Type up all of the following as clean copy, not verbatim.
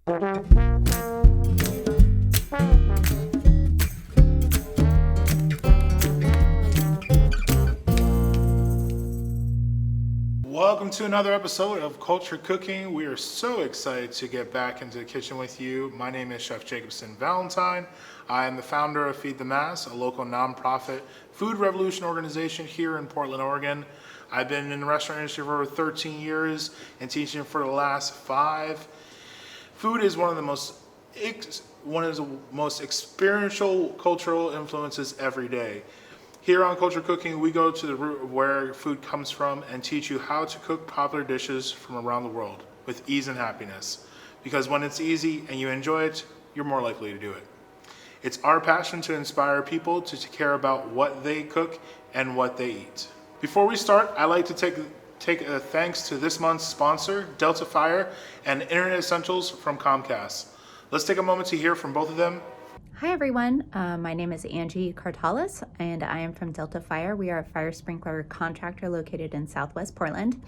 Welcome to another episode of Culture Cooking. We are so excited to get back into the kitchen with you. My name is Chef Jacobsen Valentine. I am the founder of Feed the Mass, a local nonprofit food revolution organization here in Portland, Oregon. I've been in the restaurant industry for over 13 years and teaching for the last 5. Food is one of the most experiential cultural influences every day. Here on Culture Cooking, we go to the root of where food comes from and teach you how to cook popular dishes from around the world with ease and happiness. Because when it's easy and you enjoy it, you're more likely to do it. It's our passion to inspire people to care about what they cook and what they eat. Before we start, I'd like to take a thanks to this month's sponsor, Delta Fire, and Internet Essentials from Comcast. Let's take a moment to hear from both of them. Hi everyone, my name is Angie Cartalis and I am from Delta Fire. We are a fire sprinkler contractor located in Southwest Portland.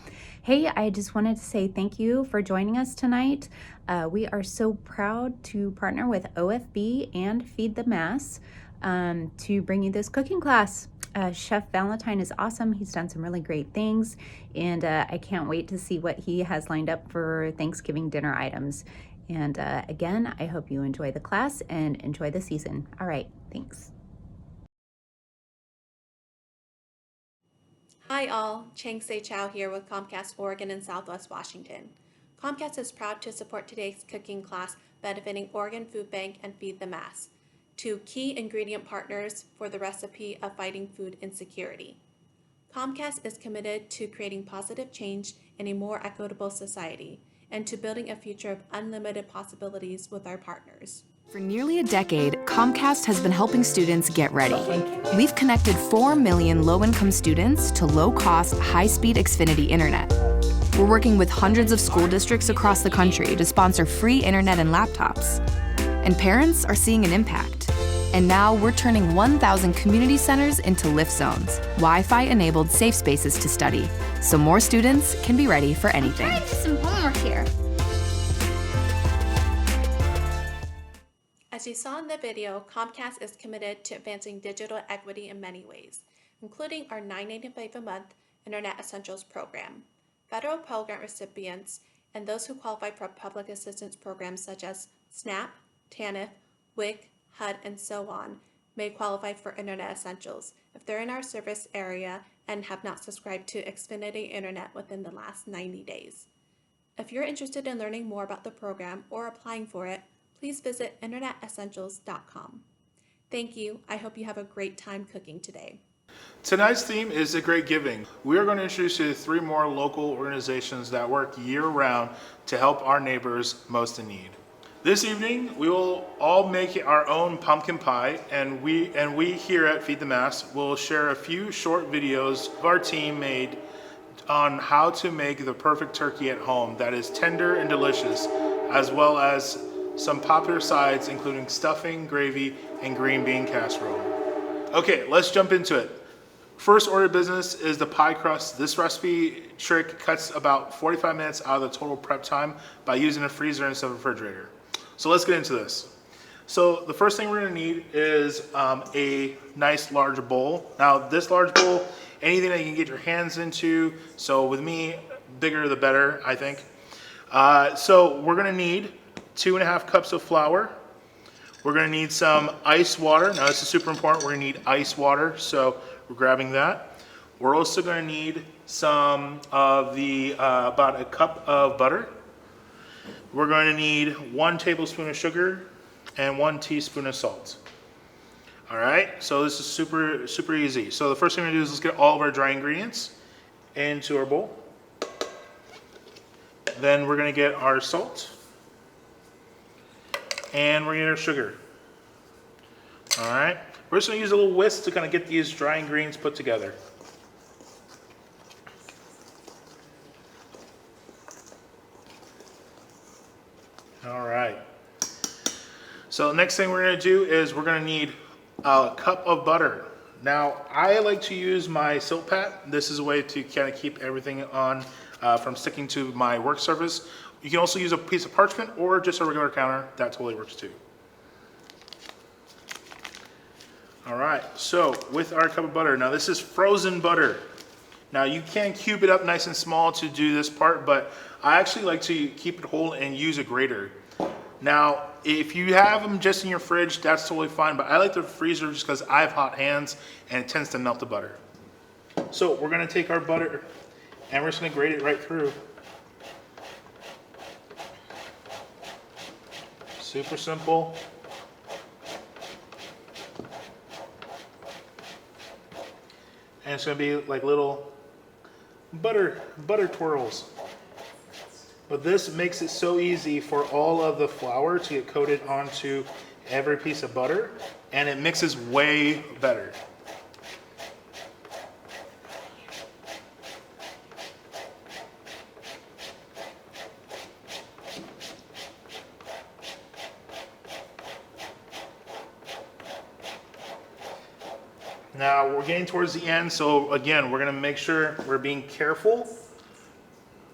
Hey, I just wanted to say thank you for joining us tonight. We are so proud to partner with OFB and Feed the Mass to bring you this cooking class. Chef Valentine is awesome. He's done some really great things and I can't wait to see what he has lined up for Thanksgiving dinner items. And again, I hope you enjoy the class and enjoy the season. All right, thanks. Hi all, Chang Se Chow here with Comcast Oregon and Southwest Washington. Comcast is proud to support today's cooking class benefiting Oregon Food Bank and Feed the Mass, 2 key ingredient partners for the recipe of fighting food insecurity. Comcast is committed to creating positive change in a more equitable society and to building a future of unlimited possibilities with our partners. For nearly a decade, Comcast has been helping students get ready. We've connected 4 million low-income students to low-cost, high-speed Xfinity internet. We're working with hundreds of school districts across the country to sponsor free internet and laptops. And parents are seeing an impact. And now we're turning 1,000 community centers into lift zones, Wi-Fi-enabled safe spaces to study, so more students can be ready for anything. I'm trying to do some homework here. As you saw in the video, Comcast is committed to advancing digital equity in many ways, including our $9.95 a month Internet Essentials program. Federal Pell Grant recipients and those who qualify for public assistance programs such as SNAP, TANF, WIC, HUD, and so on may qualify for Internet Essentials if they're in our service area and have not subscribed to Xfinity Internet within the last 90 days. If you're interested in learning more about the program or applying for it, please visit internetessentials.com. Thank you. I hope you have a great time cooking today. Tonight's theme is the Great Giving. We are going to introduce you to 3 more local organizations that work year-round to help our neighbors most in need. This evening, we will all make our own pumpkin pie, and we here at Feed the Mass will share a few short videos our team made on how to make the perfect turkey at home that is tender and delicious, as well as some popular sides including stuffing, gravy, and green bean casserole. Okay, let's jump into it. First order of business is the pie crust. This recipe trick cuts about 45 minutes out of the total prep time by using a freezer instead of a refrigerator. So let's get into this. So the first thing we're gonna need is a nice large bowl. Now this large bowl, anything that you can get your hands into. So with me, bigger the better, I think. So we're gonna need 2.5 cups of flour. We're gonna need some ice water. Now this is super important, we're gonna need ice water, so we're grabbing that. We're also gonna need some of the, about a cup of butter. We're going to need 1 tablespoon of sugar and 1 teaspoon of salt. All right, so this is super easy. So the first thing we're gonna do is let's get all of our dry ingredients into our bowl. Then we're gonna get our salt and we're gonna get our sugar. All right, we're just gonna use a little whisk to kind of get these dry ingredients put together. All right. So the next thing we're gonna do is we're gonna need a cup of butter. Now, I like to use my Silk Pat. This is a way to kind of keep everything on from sticking to my work surface. You can also use a piece of parchment or just a regular counter. That totally works too. All right, so with our cup of butter, now this is frozen butter. Now you can cube it up nice and small to do this part, but I actually like to keep it whole and use a grater. Now, if you have them just in your fridge, that's totally fine, but I like the freezer just because I have hot hands and it tends to melt the butter. So we're gonna take our butter and we're just gonna grate it right through. Super simple. And it's gonna be like little butter twirls. But this makes it so easy for all of the flour to get coated onto every piece of butter, and it mixes way better. Now we're getting towards the end, so again, we're gonna make sure we're being careful.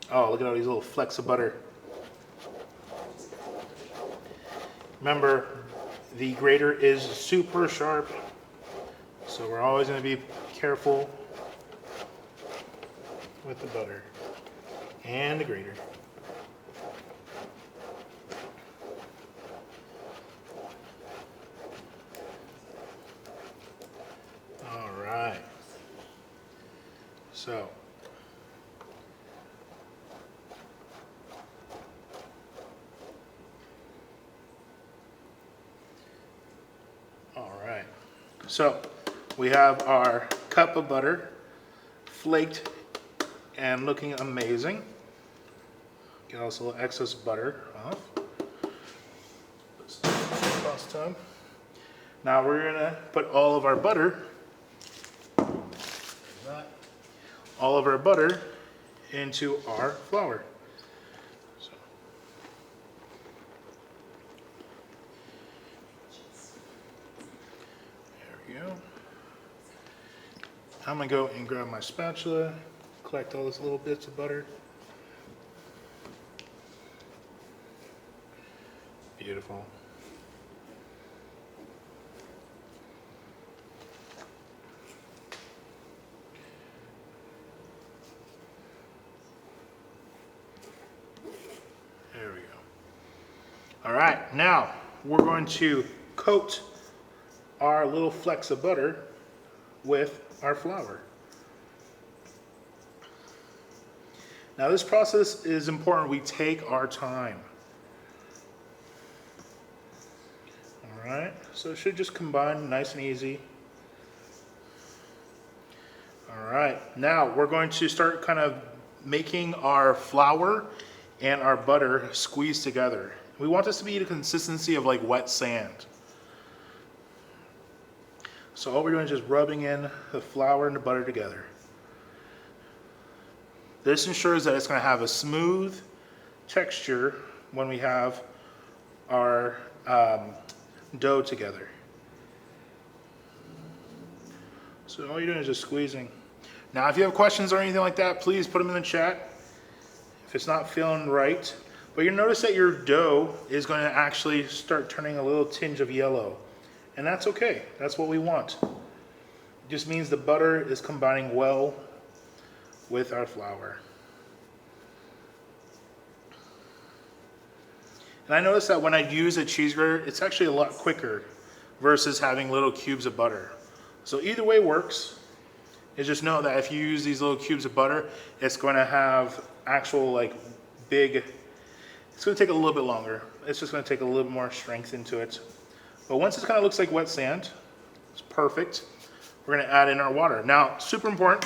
Oh, look at all these little flecks of butter. Remember, the grater is super sharp, so we're always gonna be careful with the butter and the grater. So, all right. So, we have our cup of butter, flaked and looking amazing. Get also a little excess butter off. Across the tub. Now we're gonna put all of our butter into our flour. So. There we go. I'm gonna go and grab my spatula, collect all those little bits of butter. Beautiful. There we go. All right, now we're going to coat our little flecks of butter with our flour. Now this process is important. We take our time. All right, so it should just combine nice and easy. All right, now we're going to start kind of making our flour and our butter squeeze together. We want this to be the consistency of like wet sand. So all we're doing is just rubbing in the flour and the butter together. This ensures that it's going to have a smooth texture when we have our dough together. So all you're doing is just squeezing. Now if you have questions or anything like that, please put them in the chat. If it's not feeling right, but you'll notice that your dough is going to actually start turning a little tinge of yellow, and that's okay. That's what we want. It just means the butter is combining well with our flour. And I noticed that when I use a cheese grater, it's actually a lot quicker versus having little cubes of butter. So either way works. Is just know that if you use these little cubes of butter, it's going to have actual like big, it's going to take a little bit longer. It's just going to take a little more strength into it. But once it kind of looks like wet sand, it's perfect. We're going to add in our water. Now, super important,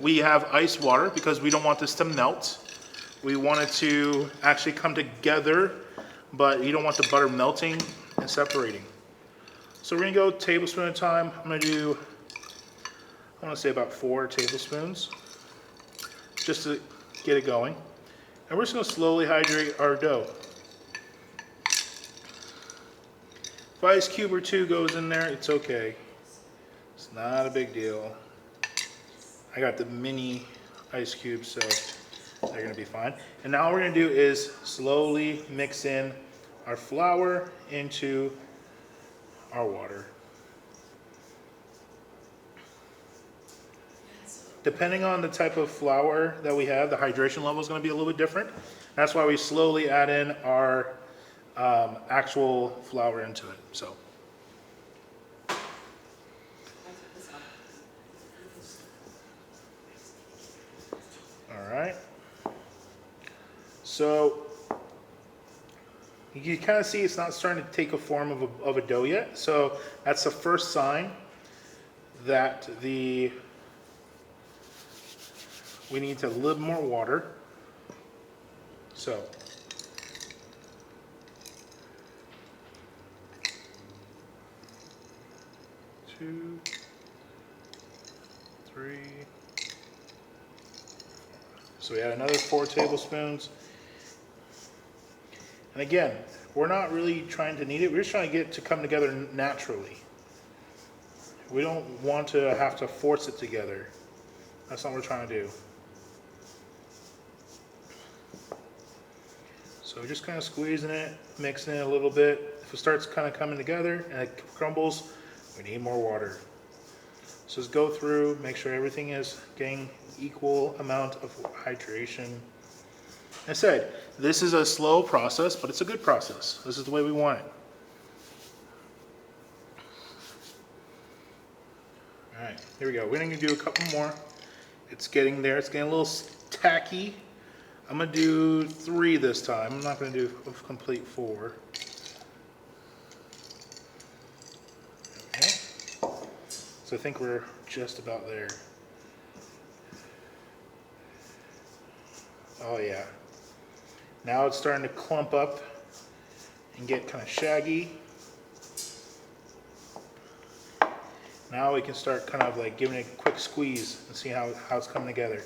we have ice water because we don't want this to melt. We want it to actually come together, but you don't want the butter melting and separating. So we're going to go tablespoon at a time. I'm going to do, I want to say about 4 tablespoons just to get it going. And we're just going to slowly hydrate our dough. If ice cube or 2 goes in there, it's okay. It's not a big deal. I got the mini ice cube, so they're gonna be fine. And now all we're gonna do is slowly mix in our flour into our water. Depending on the type of flour that we have, the hydration level is gonna be a little bit different. That's why we slowly add in our actual flour into it, so. All right. So you can kind of see it's not starting to take a form of a dough yet. So that's the first sign that we need a little more water. So two, three. So we add another 4 tablespoons. And again, we're not really trying to knead it. We're just trying to get it to come together naturally. We don't want to have to force it together. That's not what we're trying to do. So we're just kind of squeezing it, mixing it a little bit. If it starts kind of coming together and it crumbles, we need more water. So just go through, make sure everything is getting equal amount of hydration. I said, this is a slow process, but it's a good process. This is the way we want it. All right, here we go. We're gonna do a couple more. It's getting there. It's getting a little tacky. I'm gonna do 3 this time. I'm not gonna do a complete 4. Okay. So I think we're just about there. Oh yeah. Now it's starting to clump up and get kind of shaggy. Now we can start kind of like giving it a quick squeeze and see how it's coming together.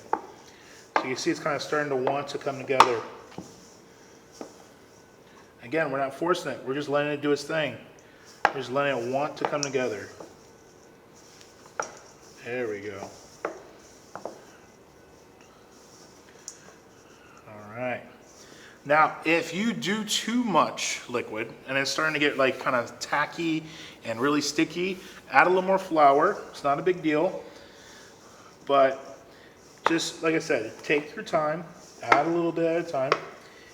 So you see it's kind of starting to want to come together. Again, we're not forcing it. We're just letting it do its thing. We're just letting it want to come together. There we go. All right. Now, if you do too much liquid and it's starting to get like kind of tacky and really sticky, add a little more flour. It's not a big deal, but just like I said, take your time, add a little bit at a time,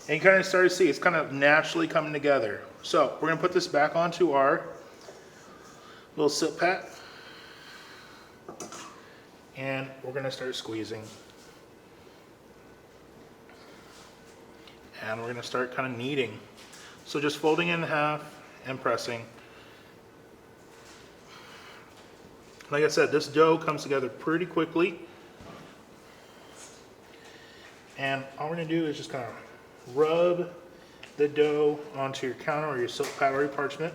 and you kind of start to see it's kind of naturally coming together. So we're gonna put this back onto our little silk pat, and we're gonna start squeezing. And we're going to start kind of kneading. So just folding in half and pressing. Like I said, this dough comes together pretty quickly. And all we're going to do is just kind of rub the dough onto your counter or your silk pad or your parchment.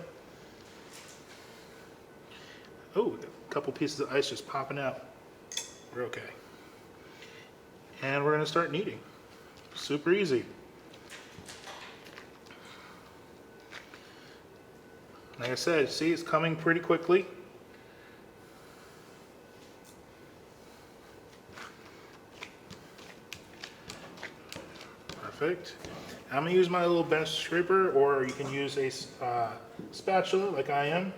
Oh, a couple pieces of ice just popping out. We're okay. And we're going to start kneading. Super easy. Like I said, see, it's coming pretty quickly. Perfect. I'm gonna use my little bench scraper, or you can use a spatula like I am.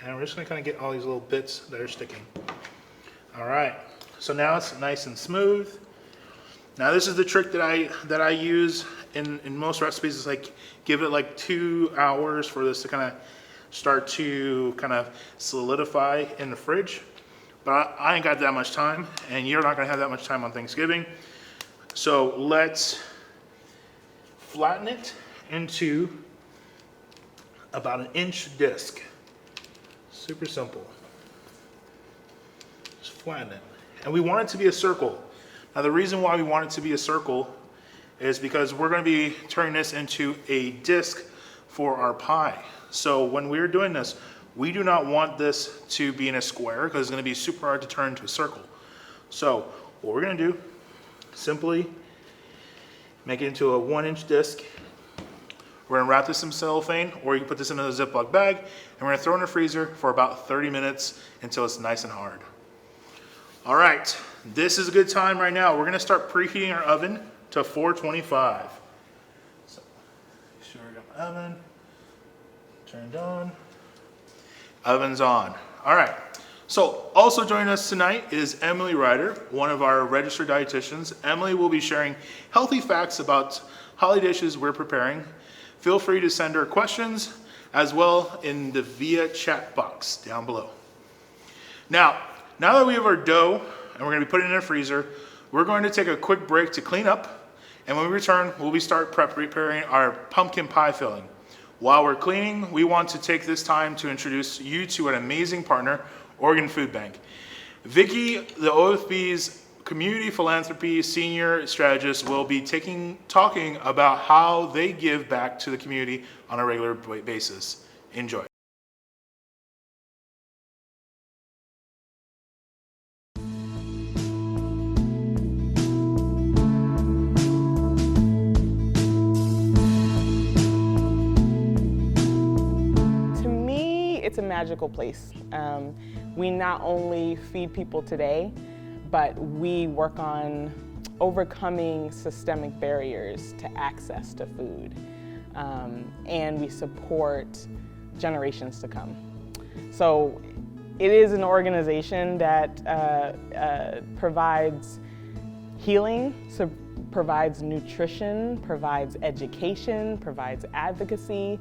And we're just gonna kind of get all these little bits that are sticking. All right, so now it's nice and smooth. Now this is the trick that I use in most recipes. Is like give it like 2 hours for this to kind of start to kind of solidify in the fridge. But I ain't got that much time, and you're not gonna have that much time on Thanksgiving. So let's flatten it into about 1-inch disc. Super simple. Just flatten it. And we want it to be a circle. Now the reason why we want it to be a circle is because we're going to be turning this into a disc for our pie. So when we're doing this, we do not want this to be in a square because it's going to be super hard to turn into a circle. So what we're going to do, simply make it into a 1-inch disc. We're going to wrap this in cellophane, or you can put this in a Ziploc bag, and we're going to throw it in the freezer for about 30 minutes until it's nice and hard. All right, this is a good time right now. We're gonna start preheating our oven to 425. So, make sure we got my oven turned on. Oven's on. All right. So also joining us tonight is Emily Ryder, one of our registered dietitians. Emily will be sharing healthy facts about holiday dishes we're preparing. Feel free to send her questions as well in the via chat box down below. Now that we have our dough and we're gonna be putting it in a freezer, we're going to take a quick break to clean up. And when we return, we'll start preparing our pumpkin pie filling. While we're cleaning, we want to take this time to introduce you to an amazing partner, Oregon Food Bank. Vicky, the OFB's Community Philanthropy Senior Strategist, will be talking about how they give back to the community on a regular basis. Enjoy. It's a magical place. We not only feed people today, but we work on overcoming systemic barriers to access to food. And we support generations to come. So it is an organization that provides healing, so provides nutrition, provides education, provides advocacy,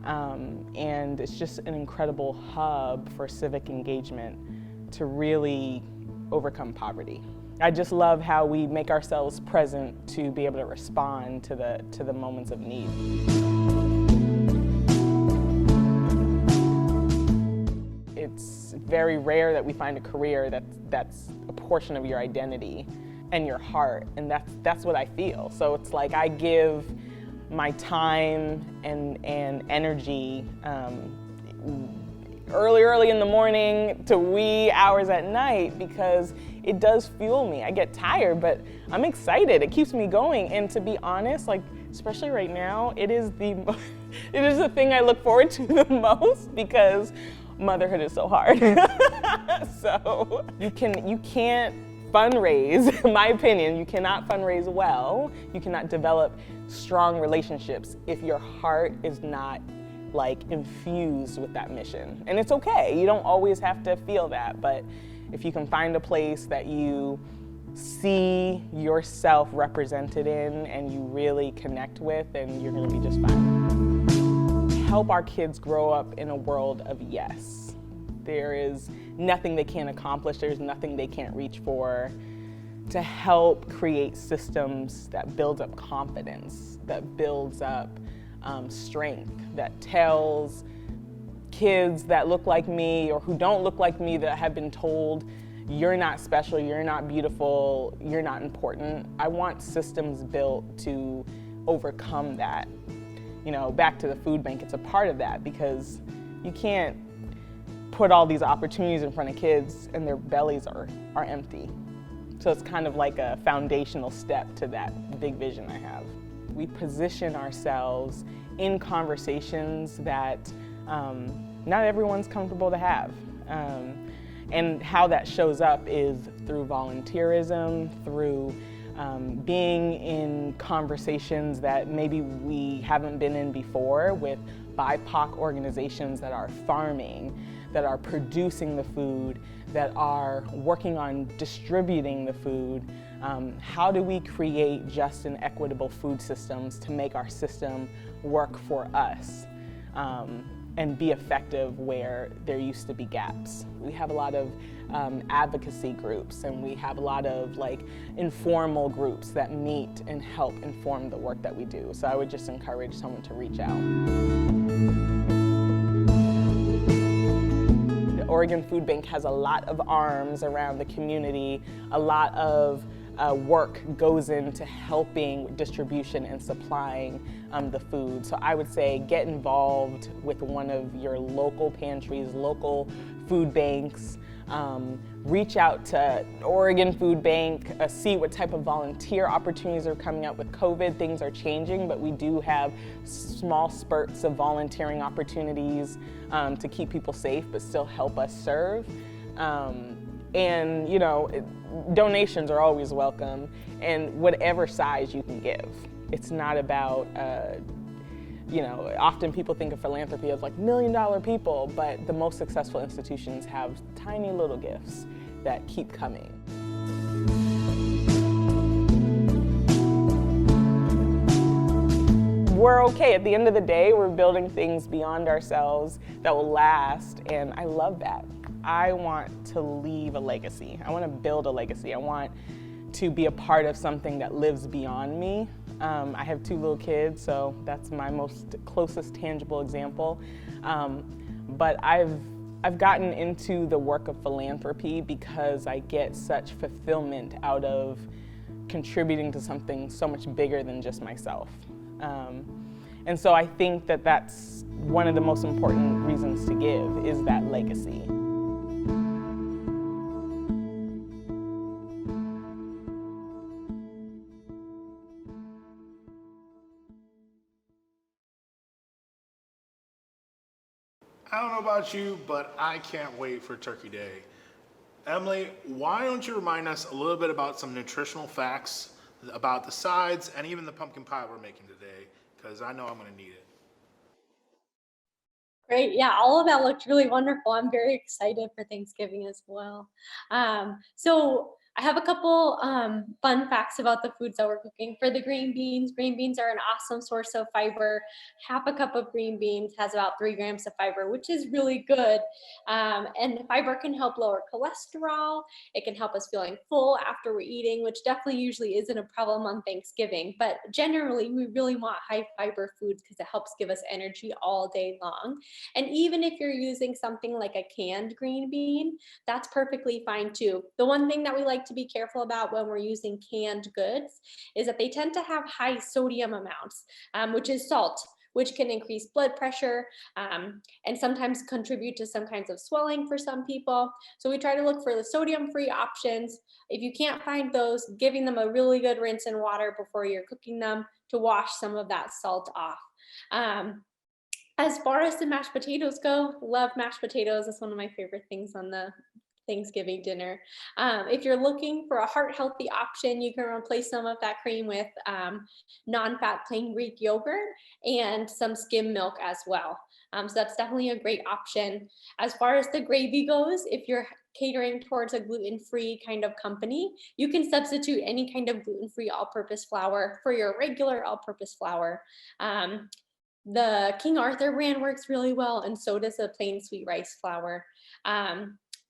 and it's just an incredible hub for civic engagement to really overcome poverty. I just love how we make ourselves present to be able to respond to the moments of need. It's very rare that we find a career that's a portion of your identity and your heart, and that's what I feel. So it's like I give my time and energy early in the morning to wee hours at night because it does fuel me. I get tired, but I'm excited. It keeps me going. And to be honest, like especially right now, it is the thing I look forward to the most because motherhood is so hard. So you can't fundraise, in my opinion, you cannot fundraise well, you cannot develop strong relationships if your heart is not like infused with that mission. And it's okay, you don't always have to feel that, but if you can find a place that you see yourself represented in and you really connect with, then you're gonna be just fine. Help our kids grow up in a world of yes. There is nothing they can't accomplish, there's nothing they can't reach for. To help create systems that build up confidence, that builds up strength, that tells kids that look like me or who don't look like me that have been told, you're not special, you're not beautiful, you're not important. I want systems built to overcome that. You know, back to the food bank, it's a part of that because you can't put all these opportunities in front of kids and their bellies are empty. So it's kind of like a foundational step to that big vision I have. We position ourselves in conversations that not everyone's comfortable to have. And how that shows up is through volunteerism, through being in conversations that maybe we haven't been in before with BIPOC organizations that are farming, that are producing the food, that are working on distributing the food. How do we create just and equitable food systems to make our system work for us and be effective where there used to be gaps? We have a lot of advocacy groups and we have a lot of like informal groups that meet and help inform the work that we do. So I would just encourage someone to reach out. Oregon Food Bank has a lot of arms around the community. A lot of work goes into helping distribution and supplying the food. So I would say get involved with one of your local pantries, local food banks. Reach out to Oregon Food Bank, see what type of volunteer opportunities are coming up with COVID. Things are changing, but we do have small spurts of volunteering opportunities to keep people safe, but still help us serve. And you know, donations are always welcome, and whatever size you can give. It's not about, you know, often people think of philanthropy as like $1 million people, but the most successful institutions have tiny little gifts that keep coming. We're okay. At the end of the day, we're building things beyond ourselves that will last, and I love that. I want to leave a legacy. I want to build a legacy. I want to be a part of something that lives beyond me. I have 2 little kids, so that's my most closest tangible example. But I've gotten into the work of philanthropy because I get such fulfillment out of contributing to something so much bigger than just myself. And so I think that that's one of the most important reasons to give, is that legacy. I don't know about you, but I can't wait for Turkey Day. Emily, why don't you remind us a little bit about some nutritional facts about the sides and even the pumpkin pie we're making today, because I know I'm going to need it. Great. Yeah, all of that looked really wonderful. I'm very excited for Thanksgiving as well. So I have a couple fun facts about the foods that we're cooking. For the green beans are an awesome source of fiber. Half a cup of green beans has about 3 grams of fiber, which is really good. And the fiber can help lower cholesterol. It can help us feeling full after we're eating, which definitely usually isn't a problem on Thanksgiving. But generally, we really want high fiber foods because it helps give us energy all day long. And even if you're using something like a canned green bean, that's perfectly fine too. The one thing that we like to be careful about when we're using canned goods is that they tend to have high sodium amounts, which is salt, which can increase blood pressure and sometimes contribute to some kinds of swelling for some people. So we try to look for the sodium-free options. If you can't find those, giving them a really good rinse in water before you're cooking them to wash some of that salt off. As far as the mashed potatoes go, love mashed potatoes. It's one of my favorite things on the Thanksgiving dinner. If you're looking for a heart-healthy option, you can replace some of that cream with non-fat plain Greek yogurt and some skim milk as well. So that's definitely a great option. As far as the gravy goes, if you're catering towards a gluten-free kind of company, you can substitute any kind of gluten-free all-purpose flour for your regular all-purpose flour. The King Arthur brand works really well, and so does the plain sweet rice flour.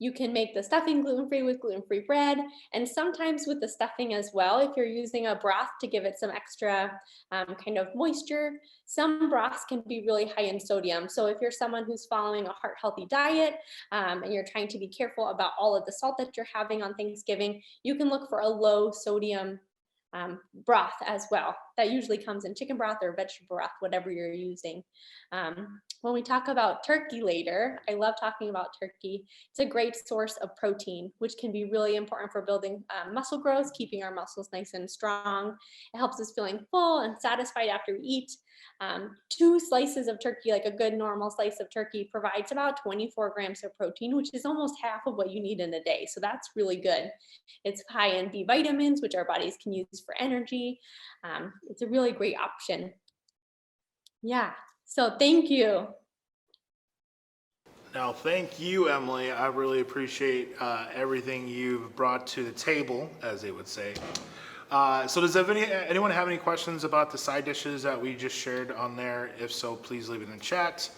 You can make the stuffing gluten-free with gluten-free bread, and sometimes with the stuffing as well, if you're using a broth to give it some extra kind of moisture. Some broths can be really high in sodium. So if you're someone who's following a heart-healthy diet and you're trying to be careful about all of the salt that you're having on Thanksgiving, you can look for a low sodium broth as well. That usually comes in chicken broth or vegetable broth, whatever you're using. When we talk about turkey later, I love talking about turkey. It's a great source of protein, which can be really important for building muscle growth, keeping our muscles nice and strong. It helps us feeling full and satisfied after we eat. 2 slices of turkey, like a good normal slice of turkey, provides about 24 grams of protein, which is almost half of what you need in a day. So that's really good. It's high in B vitamins, which our bodies can use for energy. It's a really great option. Yeah, so thank you. Now, thank you, Emily. I really appreciate everything you've brought to the table, as they would say. So does anyone have any questions about the side dishes that we just shared on there? If so, please leave it in the chat.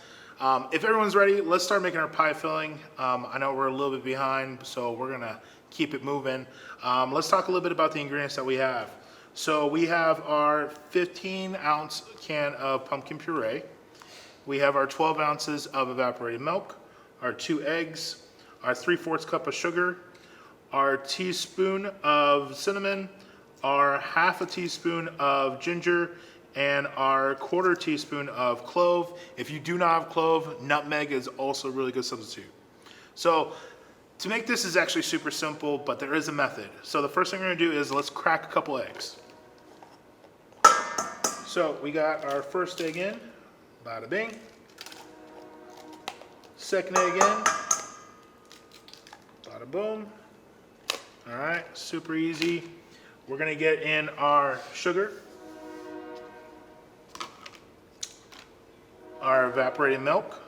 If everyone's ready, let's start making our pie filling. I know we're a little bit behind, so we're gonna keep it moving. Let's talk a little bit about the ingredients that we have. So we have our 15-ounce can of pumpkin puree. We have our 12 ounces of evaporated milk, our 2 eggs, our 3/4 cup of sugar, our teaspoon of cinnamon, our 1/2 teaspoon of ginger, and our 1/4 teaspoon of clove. If you do not have clove, nutmeg is also a really good substitute. So to make this is actually super simple, but there is a method. So the first thing we're gonna do is let's crack a couple eggs. So we got our first egg in, bada bing. Second egg in, bada boom. All right, super easy. We're gonna get in our sugar, our evaporated milk,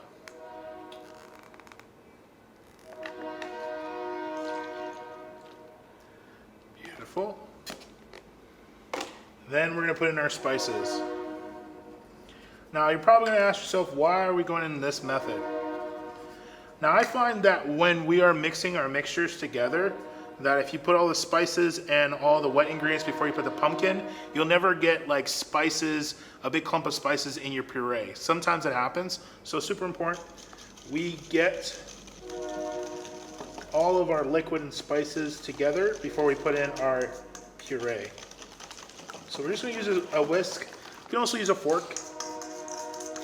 beautiful. Then we're gonna put in our spices. Now you're probably gonna ask yourself, why are we going in this method? Now I find that when we are mixing our mixtures together, that if you put all the spices and all the wet ingredients before you put the pumpkin, you'll never get like spices, a big clump of spices in your puree. Sometimes it happens, so super important. We get all of our liquid and spices together before we put in our puree. So we're just gonna use a whisk. You can also use a fork.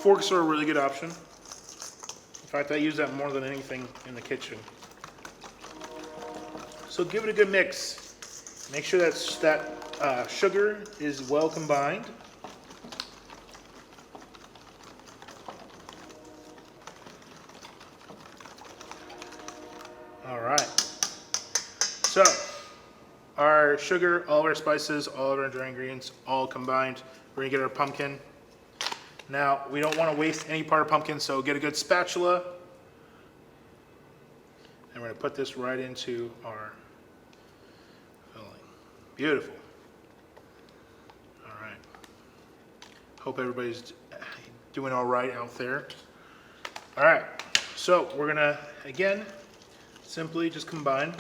Forks are a really good option. In fact, I use that more than anything in the kitchen. So give it a good mix. Make sure that sugar is well combined. All right. So our sugar, all of our spices, all of our dry ingredients, all combined. We're gonna get our pumpkin. Now, we don't want to waste any part of pumpkin, so get a good spatula. And we're going to put this right into our filling. Beautiful. All right. Hope everybody's doing all right out there. All right. So we're going to, again, simply just combine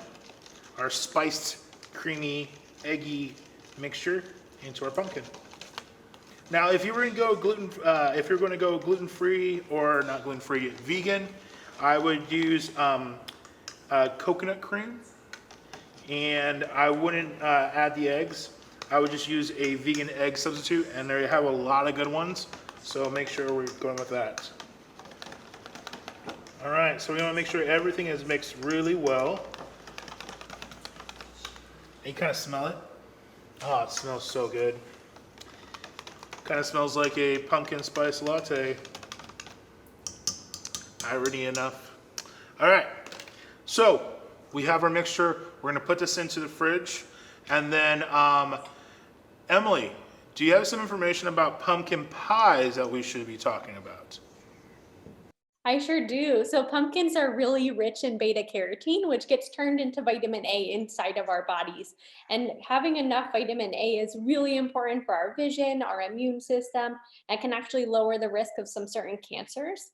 our spiced, creamy, eggy mixture into our pumpkin. Now, if you were going to go gluten-free or not gluten-free, vegan, I would use coconut cream, and I wouldn't add the eggs. I would just use a vegan egg substitute, and they have a lot of good ones, so make sure we're going with that. All right, so we want to make sure everything is mixed really well. And you kind of smell it. Oh, it smells so good. Kind of smells like a pumpkin spice latte. Irony enough. All right, so we have our mixture. We're gonna put this into the fridge. And then, Emily, do you have some information about pumpkin pies that we should be talking about? I sure do. So pumpkins are really rich in beta carotene, which gets turned into vitamin A inside of our bodies. And having enough vitamin A is really important for our vision, our immune system, and can actually lower the risk of some certain cancers.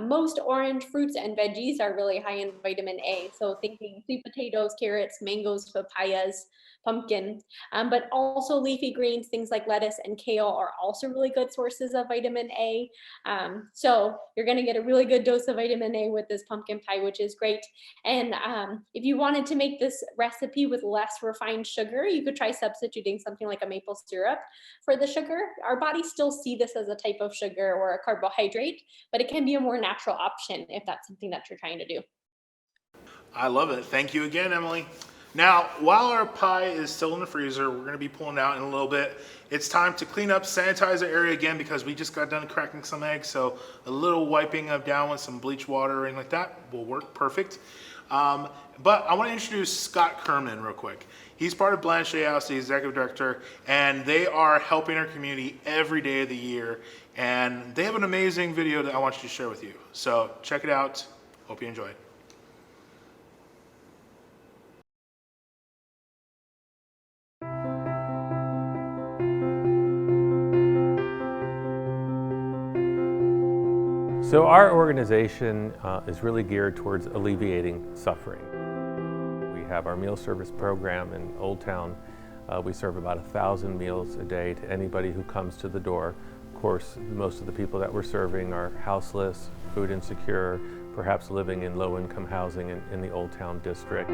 Most orange fruits and veggies are really high in vitamin A. So thinking sweet potatoes, carrots, mangoes, papayas, pumpkin, but also leafy greens, things like lettuce and kale are also really good sources of vitamin A. So you're gonna get a really good dose of vitamin A with this pumpkin pie, which is great. And if you wanted to make this recipe with less refined sugar, you could try substituting something like a maple syrup for the sugar. Our bodies still see this as a type of sugar or a carbohydrate, but it can be a more natural option if that's something that you're trying to do. I love it. Thank you again, Emily. Now, while our pie is still in the freezer, we're gonna be pulling out in a little bit. It's time to clean up, sanitize the area again because we just got done cracking some eggs. So a little wiping of down with some bleach water or anything like that will work perfect. But I wanna introduce Scott Kerman real quick. He's part of Blanchet House, the executive director, and they are helping our community every day of the year. And they have an amazing video that I want you to share with you. So check it out. Hope you enjoy it. So our organization is really geared towards alleviating suffering. We have our meal service program in Old Town. We serve about 1,000 meals a day to anybody who comes to the door. Of course, most of the people that we're serving are houseless, food insecure, perhaps living in low-income housing in the Old Town district.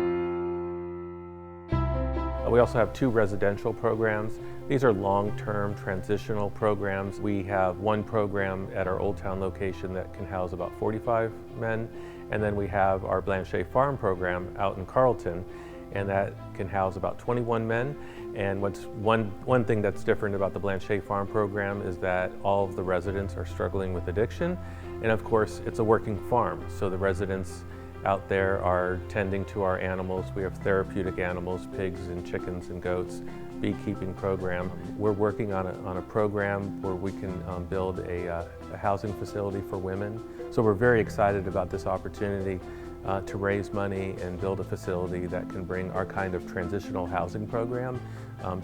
We also have 2 residential programs. These are long-term transitional programs. We have one program at our Old Town location that can house about 45 men, and then we have our Blanchet Farm program out in Carlton, and that can house about 21 men. And what's one thing that's different about the Blanchet Farm program is that all of the residents are struggling with addiction, and of course it's a working farm, so the residents out there are tending to our animals. We have therapeutic animals, pigs and chickens and goats, beekeeping program. We're working on a program where we can build a housing facility for women. So we're very excited about this opportunity to raise money and build a facility that can bring our kind of transitional housing program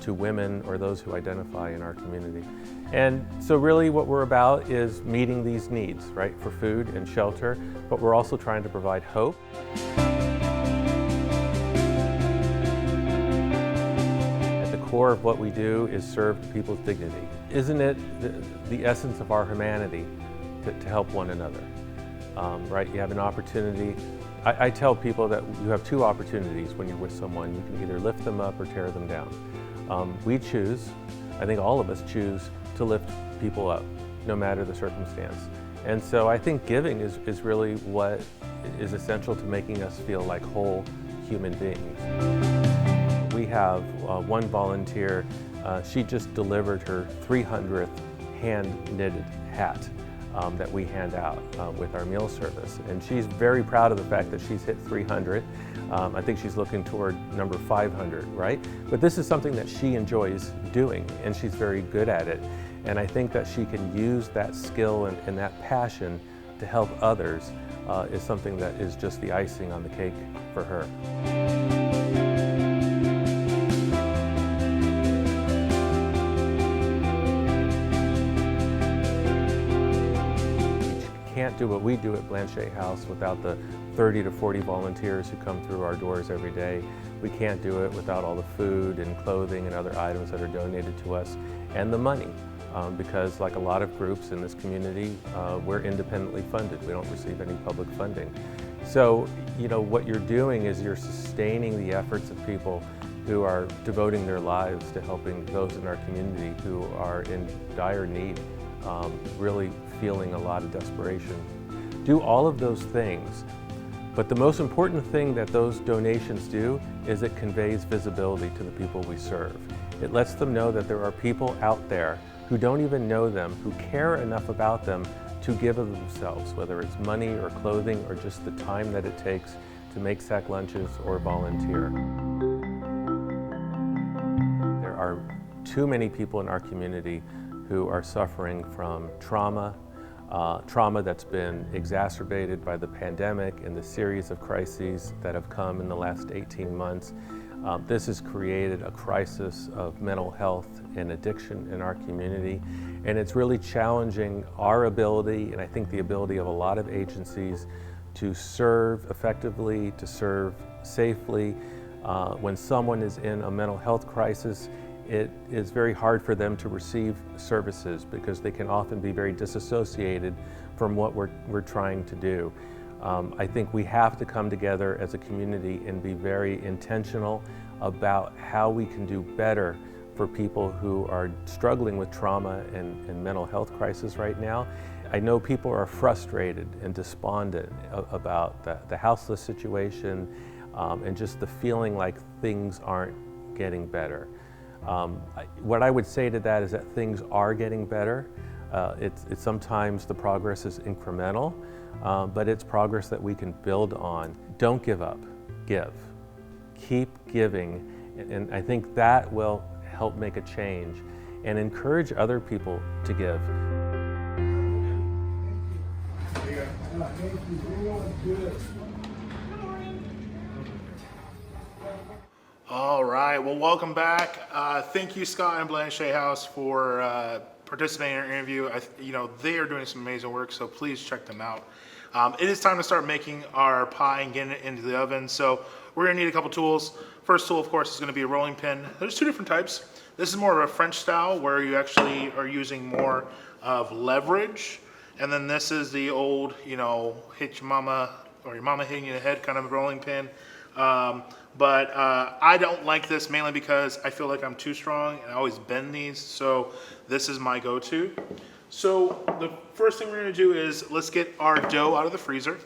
to women or those who identify in our community. And so really what we're about is meeting these needs, right, for food and shelter, but we're also trying to provide hope. At the core of what we do is serve people's dignity. Isn't it the essence of our humanity to help one another? Right, you have an opportunity. I tell people that you have two opportunities when you're with someone. You can either lift them up or tear them down. We choose, I think all of us choose, to lift people up, no matter the circumstance. And so I think giving is really what is essential to making us feel like whole human beings. We have one volunteer, she just delivered her 300th hand-knitted hat that we hand out with our meal service. And she's very proud of the fact that she's hit 300. I think she's looking toward number 500, right? But this is something that she enjoys doing, and she's very good at it. And I think that she can use that skill and that passion to help others is something that is just the icing on the cake for her. Can't do what we do at Blanchet House without the 30 to 40 volunteers who come through our doors every day. We can't do it without all the food and clothing and other items that are donated to us, and the money, because like a lot of groups in this community, we're independently funded. We don't receive any public funding. So, you know, what you're doing is you're sustaining the efforts of people who are devoting their lives to helping those in our community who are in dire need, really feeling a lot of desperation. Do all of those things, but the most important thing that those donations do is it conveys visibility to the people we serve. It lets them know that there are people out there who don't even know them, who care enough about them to give of themselves, whether it's money or clothing or just the time that it takes to make sack lunches or volunteer. There are too many people in our community who are suffering from trauma that's been exacerbated by the pandemic and the series of crises that have come in the last 18 months. This has created a crisis of mental health and addiction in our community, and it's really challenging our ability, and I think the ability of a lot of agencies, to serve effectively, to serve safely. When someone is in a mental health crisis, it is very hard for them to receive services because they can often be very disassociated from what we're trying to do. I think we have to come together as a community and be very intentional about how we can do better for people who are struggling with trauma and mental health crisis right now. I know people are frustrated and despondent about the houseless situation and just the feeling like things aren't getting better. What I would say to that is that things are getting better. It's sometimes the progress is incremental, but it's progress that we can build on. Don't give up, give. Keep giving, and I think that will help make a change and encourage other people to give. All right, well, welcome back. Thank you, Scott and Blanchet House, for participating in our interview. They are doing some amazing work, so please check them out. It is time to start making our pie and getting it into the oven. So we're gonna need a couple tools. First tool, of course, is gonna be a rolling pin. There's two different types. This is more of a French style where you actually are using more of leverage. And then this is the old, hit your mama or your mama hitting you in the head kind of rolling pin. But I don't like this mainly because I feel like I'm too strong and I always bend these. So this is my go-to. So the first thing we're gonna do is let's get our dough out of the freezer.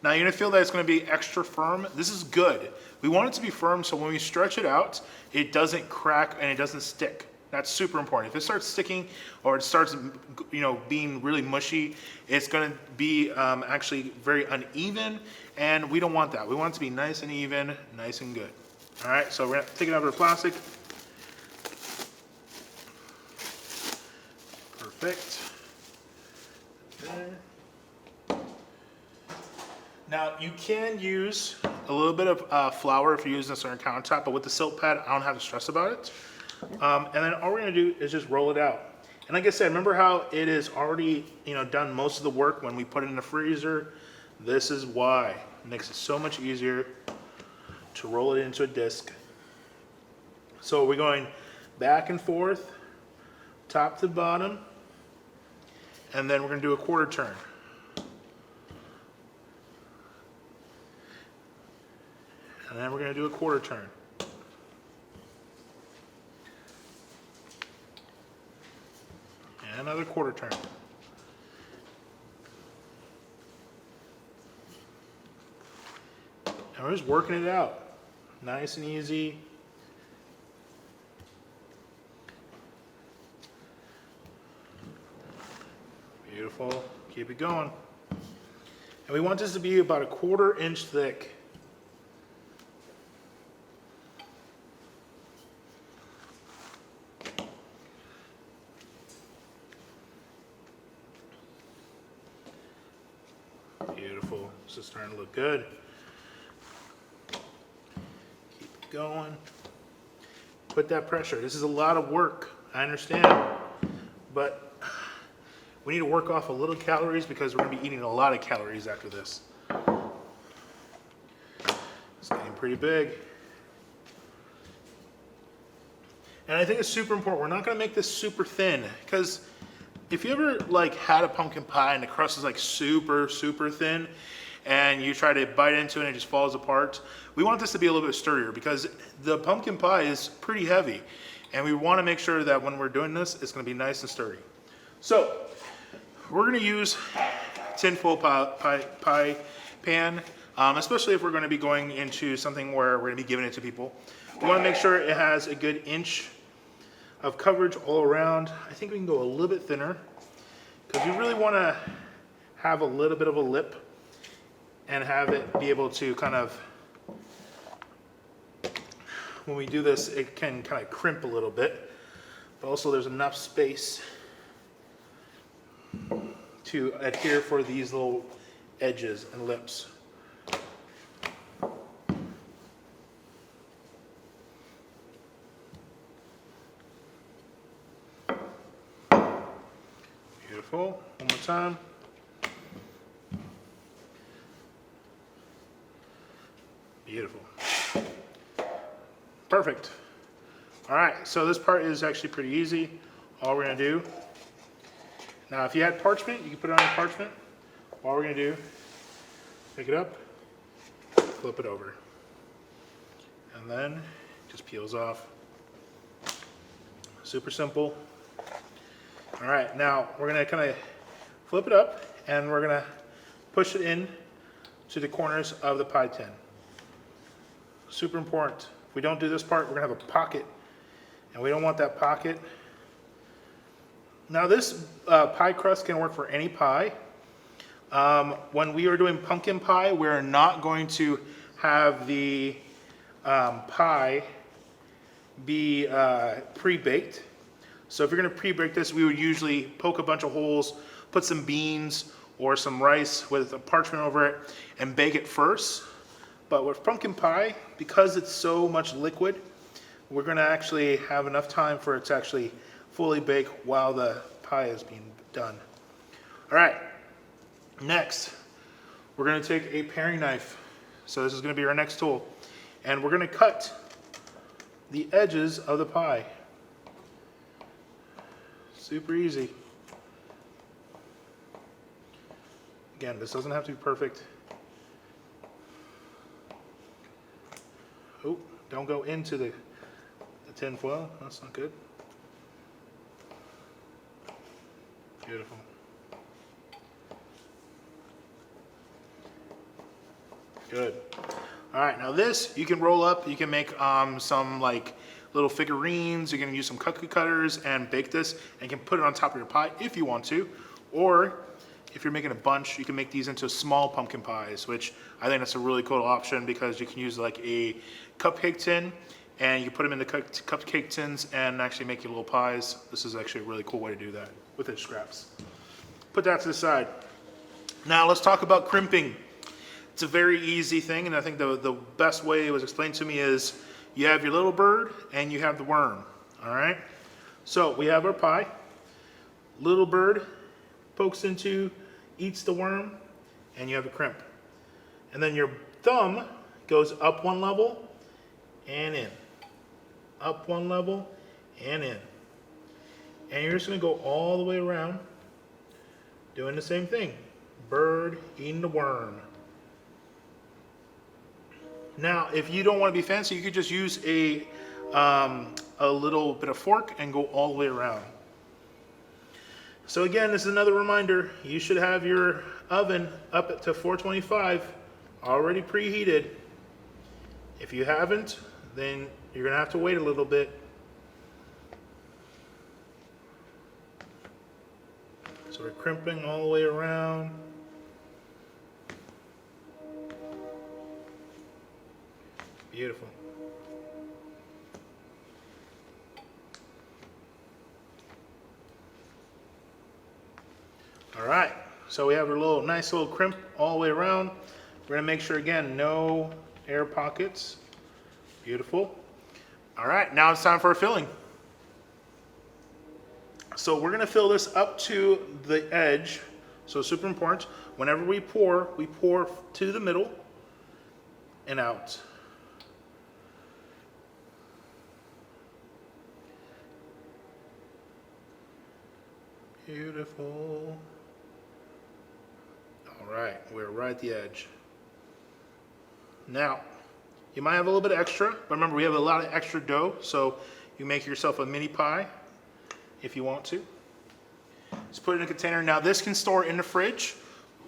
Now you're gonna feel that it's gonna be extra firm. This is good. We want it to be firm so when we stretch it out, it doesn't crack and it doesn't stick. That's super important. If it starts sticking or it starts, being really mushy, it's going to be actually very uneven, and we don't want that. We want it to be nice and even, nice and good. All right, so we're going to take it out of the plastic. Perfect. There. Now, you can use a little bit of flour if you're using this on your countertop, but with the silk pad, I don't have to stress about it. And then all we're gonna do is just roll it out. And like I said, remember how it is already, done most of the work when we put it in the freezer? This is why. It makes it so much easier to roll it into a disc. So we're going back and forth, top to bottom, and then we're gonna do a quarter turn. And then we're gonna do a quarter turn. And another quarter turn. And we're just working it out. Nice and easy. Beautiful. Keep it going. And we want this to be about a 1/4 inch thick. Beautiful. This is starting to look good. Keep it going. Put that pressure. This is a lot of work. I understand. But we need to work off a little calories because we're going to be eating a lot of calories after this. It's getting pretty big. And I think it's super important. We're not going to make this super thin because if you ever had a pumpkin pie and the crust is super, super thin and you try to bite into it and it just falls apart, we want this to be a little bit sturdier because the pumpkin pie is pretty heavy. And we want to make sure that when we're doing this, it's going to be nice and sturdy. So we're going to use tinfoil pie pan, especially if we're going to be going into something where we're going to be giving it to people. We want to make sure it has a good inch of coverage all around. I think we can go a little bit thinner because we really want to have a little bit of a lip and have it be able to kind of, when we do this, it can kind of crimp a little bit, but also there's enough space to adhere for these little edges and lips. Beautiful. One more time. Beautiful. Perfect. All right, so this part is actually pretty easy. All we're gonna do, now if you had parchment, you can put it on your parchment. All we're gonna do, pick it up, flip it over. And then it just peels off. Super simple. All right, now we're gonna kind of flip it up and we're gonna push it in to the corners of the pie tin. Super important. If we don't do this part, we're gonna have a pocket and we don't want that pocket. Now this pie crust can work for any pie. When we are doing pumpkin pie, we're not going to have the pie be pre-baked. So if you're gonna pre-bake this, we would usually poke a bunch of holes, put some beans or some rice with a parchment over it and bake it first. But with pumpkin pie, because it's so much liquid, we're gonna actually have enough time for it to actually fully bake while the pie is being done. All right, next, we're gonna take a paring knife. So this is gonna be our next tool. And we're gonna cut the edges of the pie. Super easy. Again, this doesn't have to be perfect. Oh, don't go into the tin foil. That's not good. Beautiful. Good. All right, now this you can roll up. You can make some little figurines. You can use some cookie cutters and bake this, and you can put it on top of your pie if you want to. Or if you're making a bunch, you can make these into small pumpkin pies, which I think that's a really cool option because you can use like a cupcake tin and you put them in the cupcake tins and actually make your little pies. This is actually a really cool way to do that with the scraps. Put that to the side. Now let's talk about crimping. It's a very easy thing, and I think the best way it was explained to me is you have your little bird and you have the worm, all right? So we have our pie. Little bird pokes into, eats the worm, and you have a crimp. And then your thumb goes up one level and in. Up one level and in. And you're just gonna go all the way around doing the same thing. Bird eating the worm. Now, if you don't want to be fancy, you could just use a little bit of fork and go all the way around. So again, this is another reminder, you should have your oven up to 425, already preheated. If you haven't, then you're gonna have to wait a little bit. So we're crimping all the way around. Beautiful. All right, so we have a nice little crimp all the way around. We're gonna make sure, again, no air pockets. Beautiful. All right, now it's time for our filling. So we're gonna fill this up to the edge. So super important, whenever we pour to the middle and out. Beautiful. All right, we're right at the edge. Now, you might have a little bit of extra, but remember we have a lot of extra dough, so you make yourself a mini pie if you want to. Just put it in a container. Now this can store in the fridge,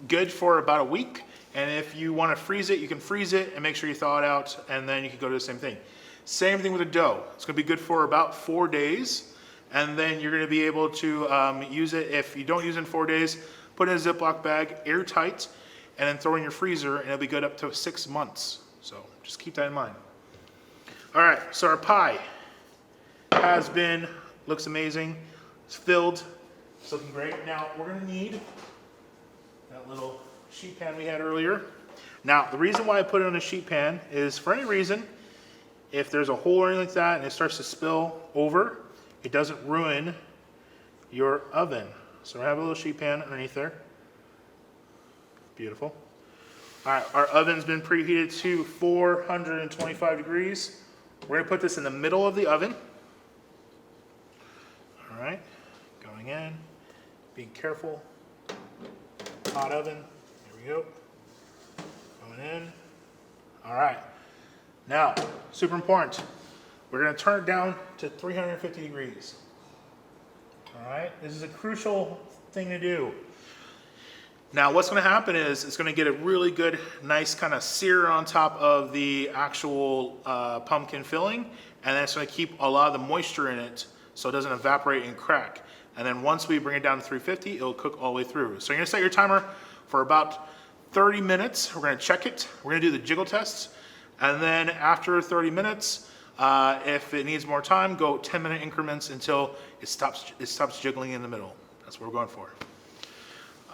good for about a week. And if you want to freeze it, you can freeze it and make sure you thaw it out, and then you can go do the same thing. Same thing with the dough. It's gonna be good for about 4 days. And then you're gonna be able to use it. If you don't use it in 4 days, put it in a Ziploc bag, airtight, and then throw it in your freezer, and it'll be good up to 6 months. So just keep that in mind. All right, so our pie looks amazing. It's filled, it's looking great. Now we're gonna need that little sheet pan we had earlier. Now, the reason why I put it on a sheet pan is for any reason, if there's a hole or anything like that and it starts to spill over, it doesn't ruin your oven. So I have a little sheet pan underneath there. Beautiful. All right, our oven's been preheated to 425 degrees. We're gonna put this in the middle of the oven. All right, going in, being careful. Hot oven, here we go. Going in. All right, now, super important. We're gonna turn it down to 350 degrees. All right, this is a crucial thing to do. Now what's gonna happen is it's gonna get a really good, nice kind of sear on top of the actual pumpkin filling, and then it's gonna keep a lot of the moisture in it so it doesn't evaporate and crack. And then once we bring it down to 350, it'll cook all the way through. So you're gonna set your timer for about 30 minutes. We're gonna check it. We're gonna do the jiggle tests. And then after 30 minutes, if it needs more time, go 10-minute increments until it stops jiggling in the middle. That's what we're going for.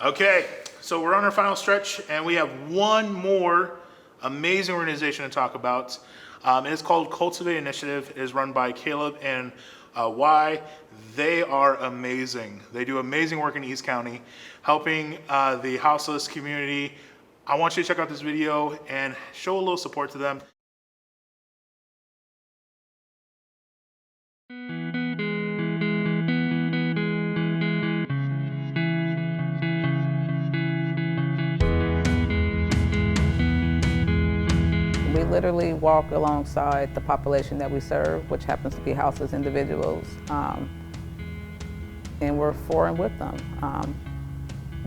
Okay, so we're on our final stretch, and we have one more amazing organization to talk about. It is called Cultivate Initiative. It is run by Caleb and Y. They are amazing. They do amazing work in East County, helping the houseless community. I want you to check out this video and show a little support to them. We literally walk alongside the population that we serve, which happens to be houseless individuals, and we're for and with them.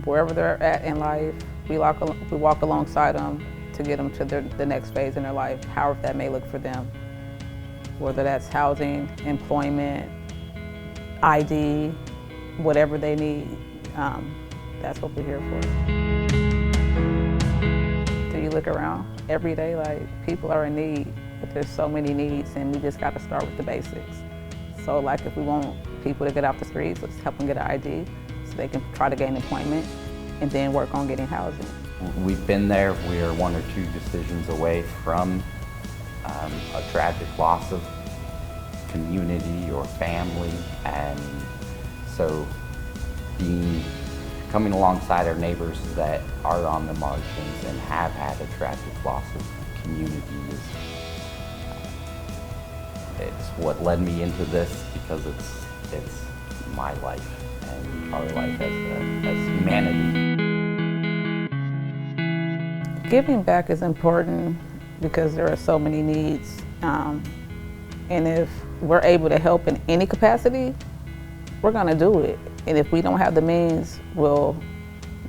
Wherever they're at in life, we walk alongside them to get them to the next phase in their life, however that may look for them. whether that's housing, employment, ID, whatever they need. That's what we're here for. Do you look around every day, like people are in need, but there's so many needs and we just got to start with the basics. So like if we want people to get off the streets, let's help them get an ID so they can try to gain employment and then work on getting housing. We've been there. We are 1 or 2 decisions away from a tragic loss of community or family, and so coming alongside our neighbors that are on the margins and have had a tragic loss of community it's what led me into this, because it's my life and our life as humanity. Giving back is important because there are so many needs, and if we're able to help in any capacity, we're gonna do it. And if we don't have the means, we'll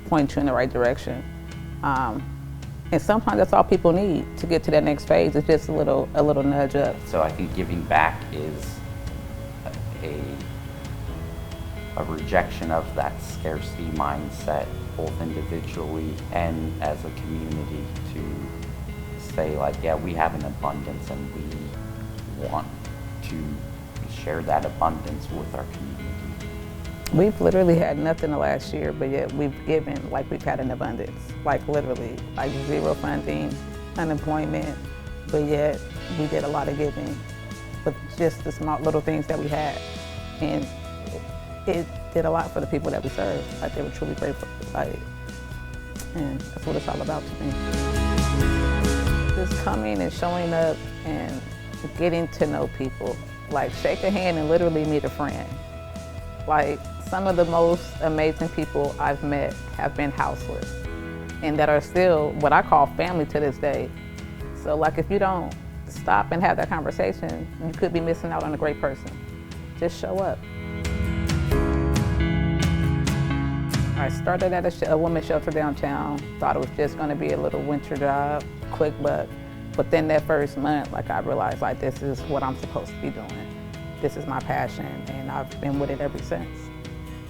point you in the right direction. And sometimes that's all people need to get to that next phase. It's just a little nudge up. So I think giving back is a rejection of that scarcity mindset, both individually and as a community, to say like, yeah, we have an abundance and we want to share that abundance with our community. We've literally had nothing the last year, but yet we've given like we've had an abundance. Like literally, like zero funding, unemployment, but yet we did a lot of giving with just the small little things that we had. And it did a lot for the people that we serve. Like they were truly grateful. Like, and that's what it's all about to me. Just coming and showing up and getting to know people. Like shake a hand and literally meet a friend. Like some of the most amazing people I've met have been houseless and that are still what I call family to this day. So like if you don't stop and have that conversation, you could be missing out on a great person. Just show up. I started at a women's shelter downtown, thought it was just gonna be a little winter job, quick buck. But then that first month, like I realized like this is what I'm supposed to be doing. This is my passion and I've been with it ever since.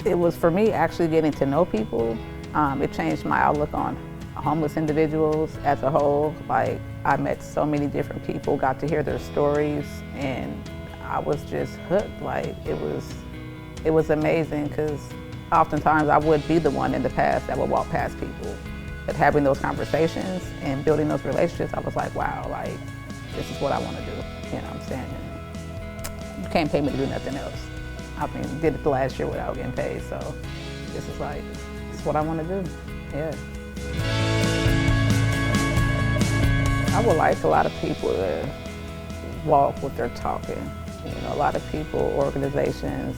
It was for me actually getting to know people. It changed my outlook on homeless individuals as a whole. Like I met so many different people, got to hear their stories, and I was just hooked. Like it was amazing because oftentimes I would be the one in the past that would walk past people. But having those conversations and building those relationships, I was like, wow, like this is what I want to do. You know what I'm saying? You can't pay me to do nothing else. I mean, did it the last year without getting paid, so this is like, it's what I want to do, yeah. I would like a lot of people to walk what they're talking. You know, a lot of people, organizations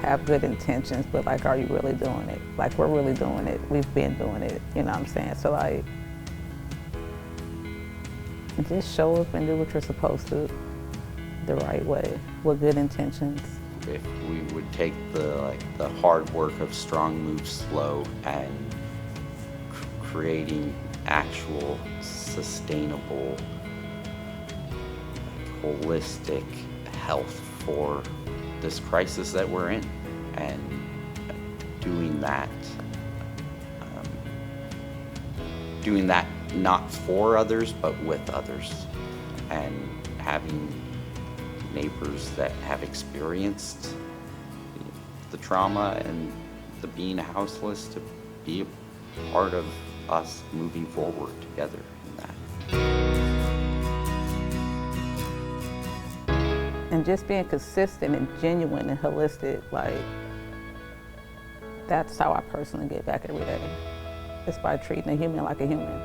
have good intentions, but like, are you really doing it? Like, we're really doing it. We've been doing it, you know what I'm saying? So like, just show up and do what you're supposed to the right way with good intentions. If we would take the hard work of strong moves slow and creating actual sustainable holistic health for this crisis that we're in, and doing that not for others but with others, and having neighbors that have experienced the trauma and the being houseless to be a part of us moving forward together in that. And just being consistent and genuine and holistic, like, that's how I personally get back every day. It's by treating a human like a human.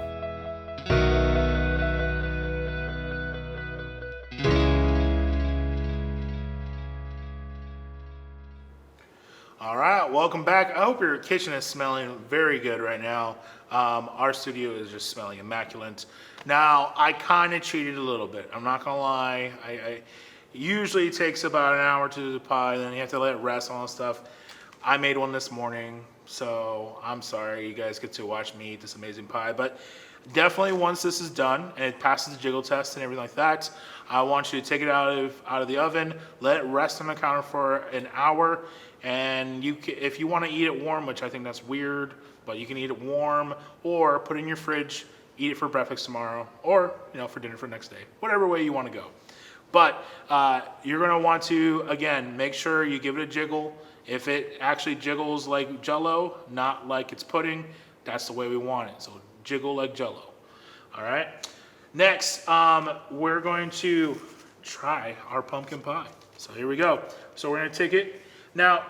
All right, welcome back. I hope your kitchen is smelling very good right now. Our studio is just smelling immaculate. Now, I kind of cheated a little bit. I'm not gonna lie. I usually it takes about an hour to do the pie, then you have to let it rest and all that stuff. I made one this morning, so I'm sorry you guys get to watch me eat this amazing pie. But Definitely once this is done and it passes the jiggle test and everything like that, I want you to take it out of the oven, let it rest on the counter for an hour, and if you want to eat it warm, which I think that's weird, but you can eat it warm or put it in your fridge, eat it for breakfast tomorrow, or for dinner for the next day, whatever way you want to go. But you're going to want to, again, make sure you give it a jiggle. If it actually jiggles like Jell-O, not like it's pudding, that's the way we want it. So jiggle like Jell-O. All right. Next, we're going to try our pumpkin pie. So here we go. So we're going to take it. Now,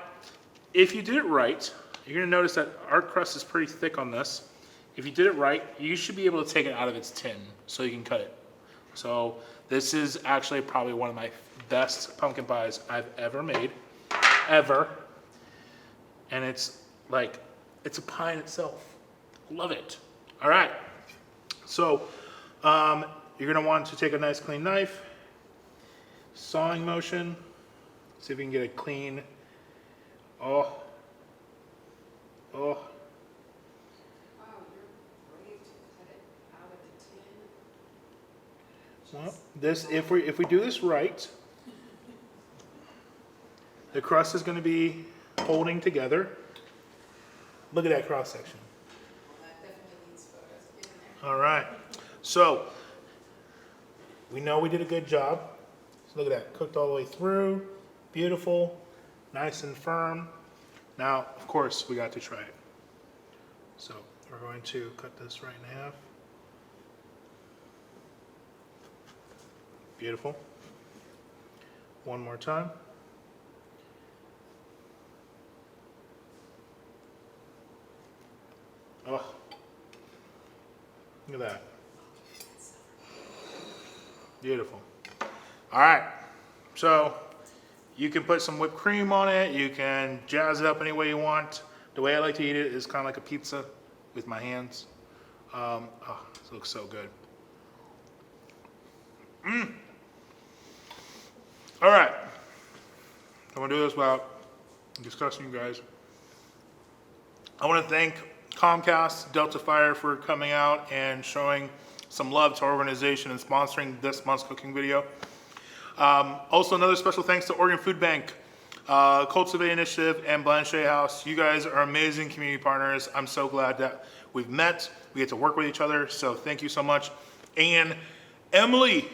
if you did it right, you're going to notice that our crust is pretty thick on this. If you did it right, you should be able to take it out of its tin so you can cut it. So this is actually probably one of my best pumpkin pies I've ever made, ever. And it's like, it's a pie in itself. Love it. All right. So you're gonna want to take a nice clean knife, sawing motion, see if you can get a clean, oh. Well, this, if we do this right, the crust is going to be holding together. Look at that cross section. All right, so we know we did a good job. So look at that, cooked all the way through, beautiful, nice and firm. Now, of course, we got to try it. So we're going to cut this right in half. Beautiful. One more time. Oh, look at that. Beautiful. All right, so you can put some whipped cream on it. You can jazz it up any way you want. The way I like to eat it is kind of like a pizza with my hands. Oh, this looks so good. All right, I'm gonna do this without discussing you guys. I want to thank Comcast, Delta Fire for coming out and showing some love to our organization and sponsoring this month's cooking video. Also, another special thanks to Oregon Food Bank, Cultivate Initiative, and Blanchet House. You guys are amazing community partners. I'm so glad that we've met. We get to work with each other, so thank you so much. And Emily,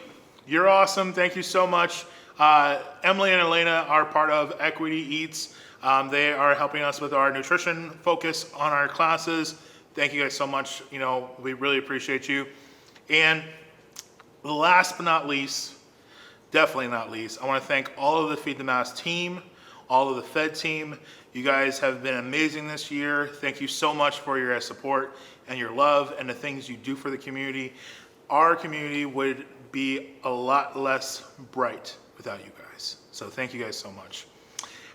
you're awesome. Thank you so much. Emily and Elena are part of Equity Eats. They are helping us with our nutrition focus on our classes. Thank you guys so much. We really appreciate you. And last but not least, definitely not least, I want to thank all of the Feed the Mass team, all of the Fed team. You guys have been amazing this year. Thank you so much for your support and your love and the things you do for the community. Our community would be a lot less bright without you guys. So thank you guys so much.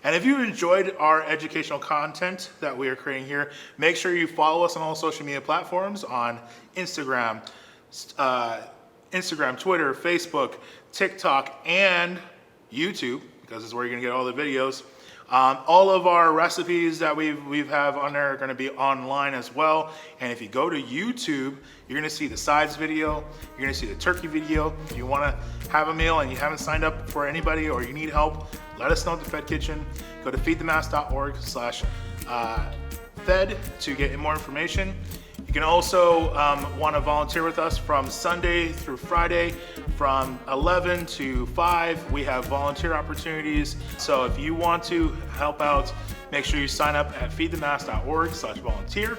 And if you enjoyed our educational content that we are creating here, make sure you follow us on all social media platforms on Instagram, Twitter, Facebook, TikTok, and YouTube, because it's where you're gonna get all the videos. All of our recipes that we have on there are gonna be online as well. And if you go to YouTube, you're gonna see the sides video, you're gonna see the turkey video. If you wanna have a meal and you haven't signed up for anybody or you need help, let us know at the Fed Kitchen. Go to feedthemass.org/fed to get more information. You can also want to volunteer with us from Sunday through Friday from 11 to 5. We have volunteer opportunities. So if you want to help out, make sure you sign up at feedthemass.org/volunteer.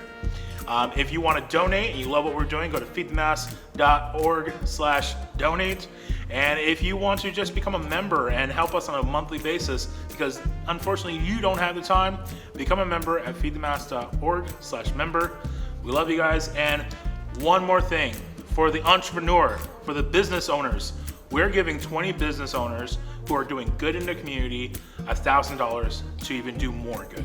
If you want to donate and you love what we're doing, go to feedthemass.org/donate. And if you want to just become a member and help us on a monthly basis, because unfortunately you don't have the time, become a member at feedthemass.org/member. We love you guys. And one more thing, for the entrepreneur, for the business owners, we're giving 20 business owners who are doing good in the community $1,000 to even do more good.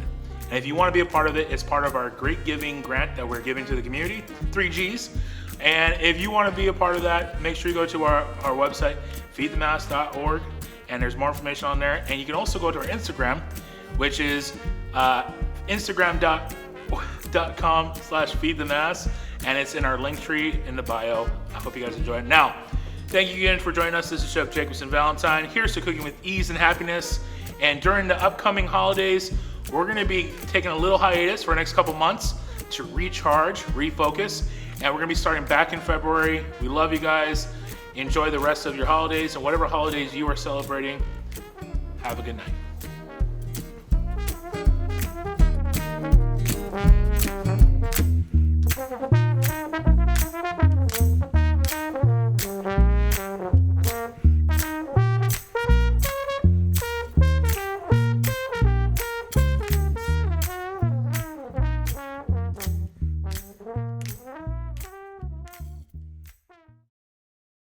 And if you want to be a part of it, it's part of our Great Giving grant that we're giving to the community, 3 Gs. And if you want to be a part of that, make sure you go to our website, feedthemass.org, and there's more information on there. And you can also go to our Instagram, which is instagram.com/feedthemass. and it's in our link tree in the bio. I hope you guys enjoy it. Now, thank you again for joining us. This is Chef Jacobsen Valentine. Here's to cooking with ease and happiness. And during the upcoming holidays, we're gonna be taking a little hiatus for the next couple months to recharge, refocus, and we're gonna be starting back in February. We love you guys. Enjoy the rest of your holidays, and whatever holidays you are celebrating, have a good night.